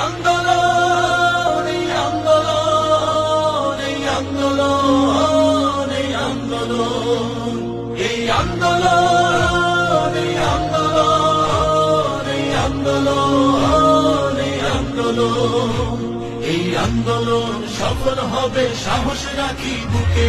আন্দোলন এই আন্দোলন এই আন্দোলন এই আন্দোলন এই আন্দোলন এই আন্দোলন এই আন্দোলন এই আন্দোলন এই আন্দোলন সফল হবে সাহস রাখি বুকে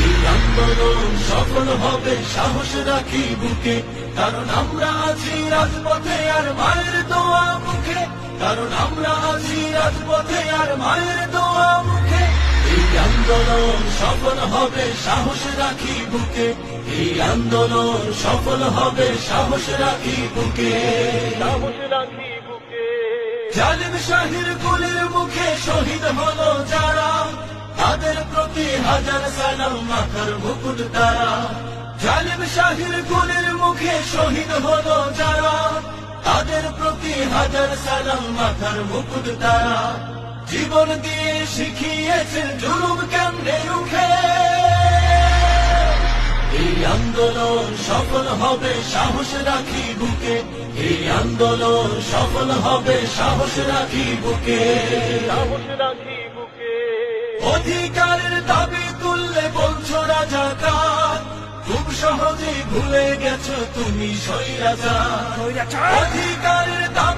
এই আন্দোলন সফল হবে সাহস রাখি বুকে কারণ আমরা আছি রাজপথে আর মায়ের দোয়া মুখে কারণ আমরা আছি রাজপথে আর মায়ের দোয়া মুখে এই আন্দোলন সফল হবে সাহস রাখি বুকে এই আন্দোলন সফল হবে সাহস রাখি বুকে সাহস রাখি বুকে জালিম শাহির গুলির মুখে শহীদ হলো যারা তাদের প্রতি হাজার সালাম মাথার মুকুট তারা জালিম শাহির গুলির মুখে শহীদ হলো যারা তাদের প্রতি হাজার সালাম মাথার মুকুট তারা জীবন দিয়ে শিখিয়েছেন জুলুম কেমনে রুখে এই আন্দোলন সফল হবে সাহস রাখি বুকে এই আন্দোলন সফল হবে সাহস রাখি বুকে সাহস রাখি বুকে অধিকারের দাবি তুললে বলছো রাজাকার খুব সহজে ভুলে গেছো তুমি স্বৈরাচার অধিকারের দাবি